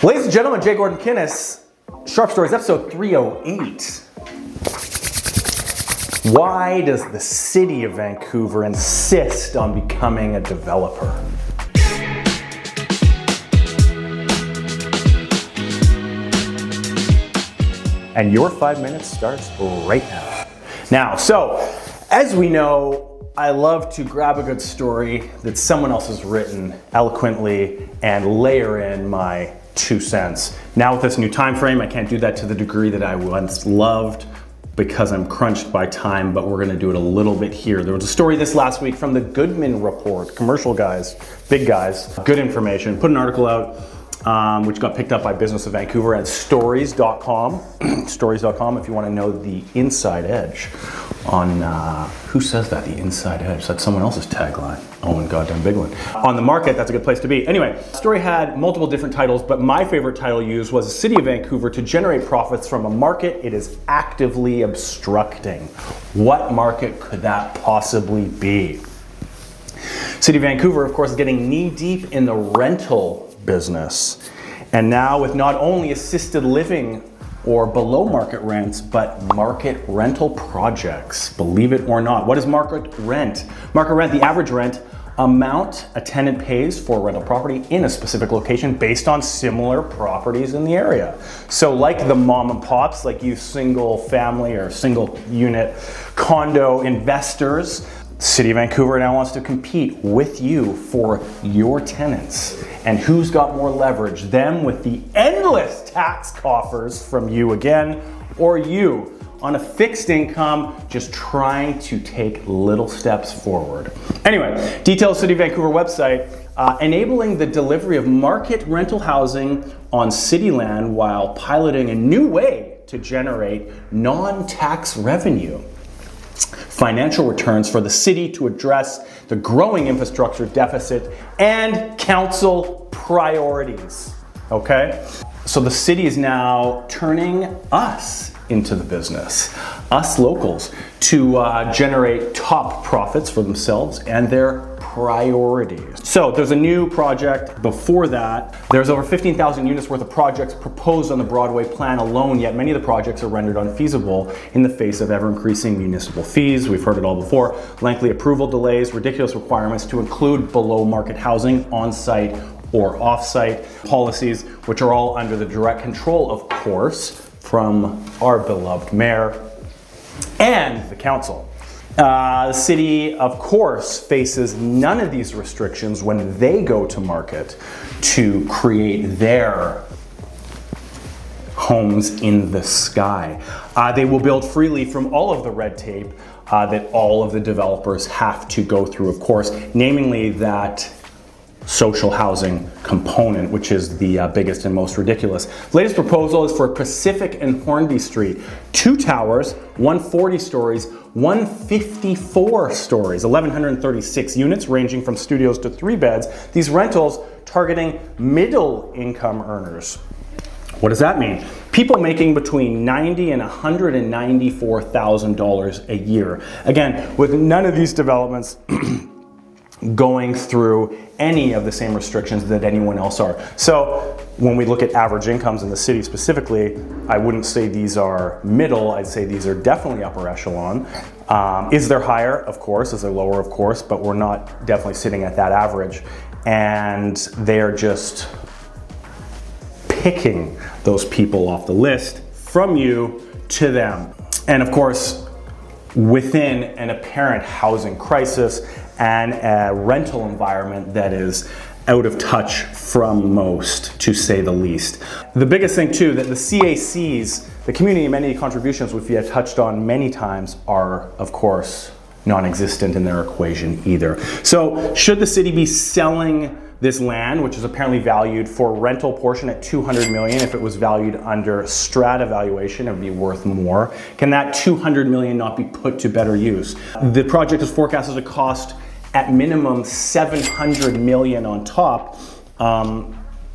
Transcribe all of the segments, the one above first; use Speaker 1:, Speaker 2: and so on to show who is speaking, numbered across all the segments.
Speaker 1: Ladies and gentlemen, J. Gordon McInnes, Sharp Stories, episode 308. Why does the City of Vancouver insist on becoming a developer? And your 5 minutes starts right now. Now, so, as we know, I love to grab a good story that someone else has written eloquently and layer in my 2 cents. Now with this new time frame, I can't do that to the degree that I once loved because I'm crunched by time, but we're gonna do it a little bit here. There was a story this last week from the Goodman Report, commercial guys, big guys, good information, put an article out which got picked up by Business of Vancouver at stories.com, stories.com if you wanna know the inside edge on, who says that, the inside edge? That's someone else's tagline. Oh, and goddamn big one. On the market, that's a good place to be. Anyway, the story had multiple different titles, but my favorite title used was the City of Vancouver to generate profits from a market it is actively obstructing. What market could that possibly be? City of Vancouver, of course, is getting knee deep in the rental business. And now with not only assisted living or below market rents, but market rental projects, believe it or not. What is market rent? Market rent, the average rent amount a tenant pays for a rental property in a specific location based on similar properties in the area. So like the mom and pops, like you single family or single unit condo investors, City of Vancouver now wants to compete with you for your tenants. And who's got more leverage? Them with the endless tax coffers from you again, or you on a fixed income just trying to take little steps forward. Anyway, details City of Vancouver website, enabling the delivery of market rental housing on city land while piloting a new way to generate non-tax revenue. Financial returns for the city to address the growing infrastructure deficit and council priorities, okay? So the city is now turning us into the business, us locals, to generate top profits for themselves and their priorities. So there's a new project. Before that, there's over 15,000 units worth of projects proposed on the Broadway plan alone, yet many of the projects are rendered unfeasible in the face of ever-increasing municipal fees. We've heard it all before. Lengthy approval delays, ridiculous requirements to include below-market housing on-site or off-site policies, which are all under the direct control, of course, from our beloved mayor and the council. The city, of course, faces none of these restrictions when they go to market to create their homes in the sky. They will build freely from all of the red tape that all of the developers have to go through, of course, namely that social housing component, which is the biggest and most ridiculous. The latest proposal is for Pacific and Hornby Street. 2 towers, 140 stories, 154 stories, 1,136 units ranging from studios to 3 beds. These rentals targeting middle income earners. What does that mean? People making between $90,000 and $194,000 a year. Again, with none of these developments going through any of the same restrictions that anyone else are. So when we look at average incomes in the city specifically, I wouldn't say these are middle, I'd say these are definitely upper echelon. Is there higher? Of course. Is there lower? Of course, but we're not definitely sitting at that average. And they're just picking those people off the list from you to them. And of course, within an apparent housing crisis and a rental environment that is out of touch from most, to say the least. The biggest thing too, that the CACs, the community amenity contributions, which we have touched on many times, are of course non-existent in their equation either. So should the city be selling this land, which is apparently valued for rental portion at $200 million? If it was valued under strata valuation, it would be worth more. Can that $200 million not be put to better use? The project is forecasted to cost at minimum $700 million on top.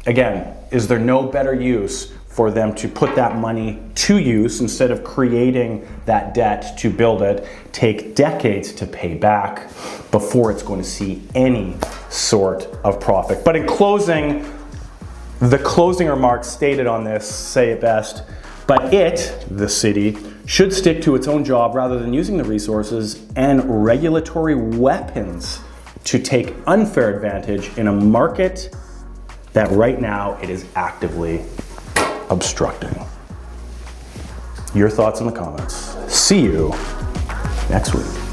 Speaker 1: Again, is there no better use for them to put that money to use instead of creating that debt to build it, take decades to pay back before it's going to see any sort of profit? But in closing, The closing remarks stated on this say it best, but it, the city, should stick to its own job rather than using the resources and regulatory weapons to take unfair advantage in a market that right now it is actively obstructing. Your thoughts in the comments. See you next week.